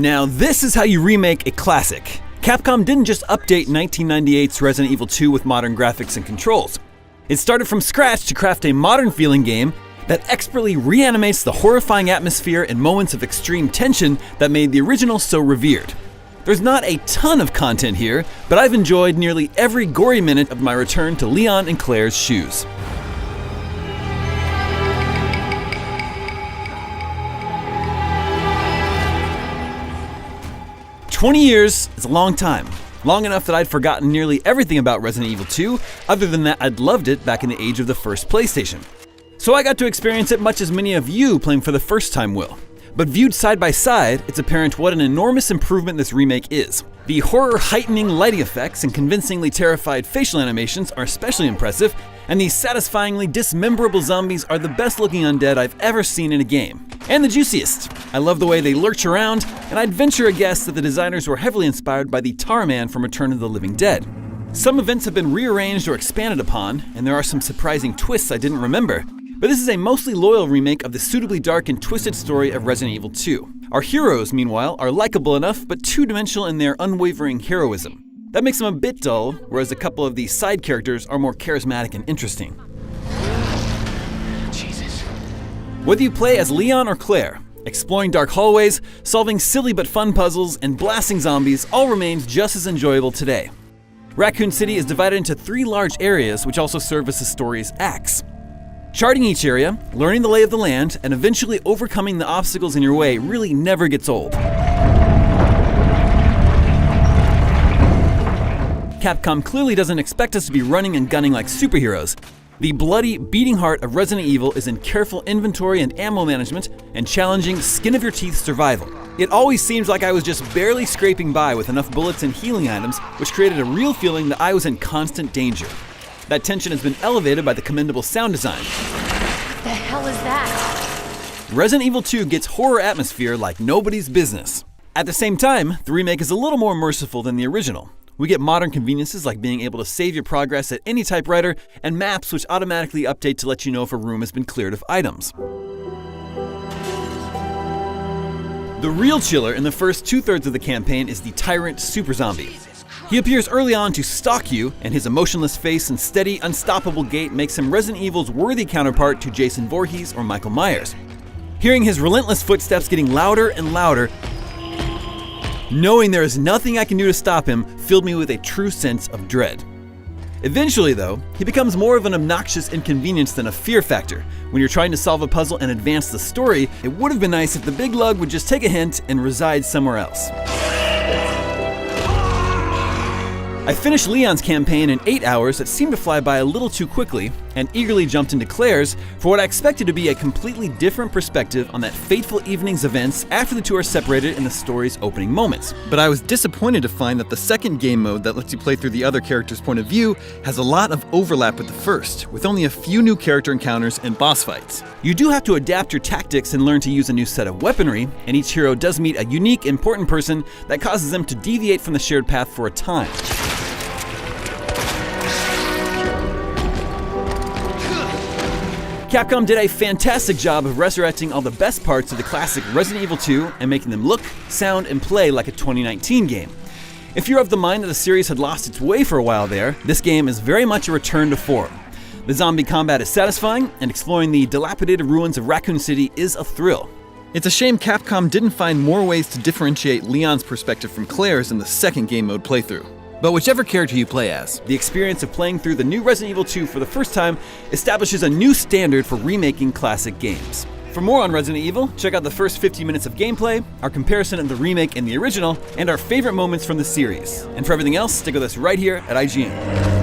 Now this is how you remake a classic. Capcom didn't just update 1998's Resident Evil 2 with modern graphics and controls. It started from scratch to craft a modern-feeling game that expertly reanimates the horrifying atmosphere and moments of extreme tension that made the original so revered. There's not a ton of content here, but I've enjoyed nearly every gory minute of my return to Leon and Claire's shoes. "20 years is a long time. Long enough that I'd forgotten nearly everything about Resident Evil 2, other than that I'd loved it back in the age of the first PlayStation. So I got to experience it much as many of you playing for the first time will. But viewed side by side, it's apparent what an enormous improvement this remake is. The horror-heightening lighting effects and convincingly terrified facial animations are especially impressive, and these satisfyingly dismemberable zombies are the best-looking undead I've ever seen in a game. And the juiciest. I love the way they lurch around, and I'd venture a guess that the designers were heavily inspired by the Tar Man from Return of the Living Dead. Some events have been rearranged or expanded upon, and there are some surprising twists I didn't remember. But this is a mostly loyal remake of the suitably dark and twisted story of Resident Evil 2. Our heroes, meanwhile, are likable enough, but two-dimensional in their unwavering heroism. That makes them a bit dull, whereas a couple of the side characters are more charismatic and interesting. Jesus. Whether you play as Leon or Claire, exploring dark hallways, solving silly but fun puzzles, and blasting zombies all remains just as enjoyable today. Raccoon City is divided into 3 large areas which also serve as the story's acts. Charting each area, learning the lay of the land, and eventually overcoming the obstacles in your way really never gets old. Capcom clearly doesn't expect us to be running and gunning like superheroes. The bloody, beating heart of Resident Evil is in careful inventory and ammo management and challenging skin-of-your-teeth survival. It always seems like I was just barely scraping by with enough bullets and healing items, which created a real feeling that I was in constant danger. That tension has been elevated by the commendable sound design. What the hell is that? Resident Evil 2 gets horror atmosphere like nobody's business. At the same time, the remake is a little more merciful than the original. We get modern conveniences like being able to save your progress at any typewriter, and maps which automatically update to let you know if a room has been cleared of items. The real chiller in the first 2/3 of the campaign is the Tyrant Super Zombie. He appears early on to stalk you, and his emotionless face and steady, unstoppable gait makes him Resident Evil's worthy counterpart to Jason Voorhees or Michael Myers. Hearing his relentless footsteps getting louder and louder, knowing there is nothing I can do to stop him, filled me with a true sense of dread. Eventually, though, he becomes more of an obnoxious inconvenience than a fear factor. When you're trying to solve a puzzle and advance the story, it would have been nice if the big lug would just take a hint and reside somewhere else. I finished Leon's campaign in 8 hours that seemed to fly by a little too quickly, and eagerly jumped into Claire's for what I expected to be a completely different perspective on that fateful evening's events after the two are separated in the story's opening moments. But I was disappointed to find that the second game mode that lets you play through the other character's point of view has a lot of overlap with the first, with only a few new character encounters and boss fights. You do have to adapt your tactics and learn to use a new set of weaponry, and each hero does meet a unique, important person that causes them to deviate from the shared path for a time. Capcom did a fantastic job of resurrecting all the best parts of the classic Resident Evil 2 and making them look, sound, and play like a 2019 game. If you're of the mind that the series had lost its way for a while there, this game is very much a return to form. The zombie combat is satisfying, and exploring the dilapidated ruins of Raccoon City is a thrill. It's a shame Capcom didn't find more ways to differentiate Leon's perspective from Claire's in the second game mode playthrough. But whichever character you play as, the experience of playing through the new Resident Evil 2 for the first time establishes a new standard for remaking classic games. For more on Resident Evil, check out the first 50 minutes of gameplay, our comparison of the remake and the original, and our favorite moments from the series. And for everything else, stick with us right here at IGN.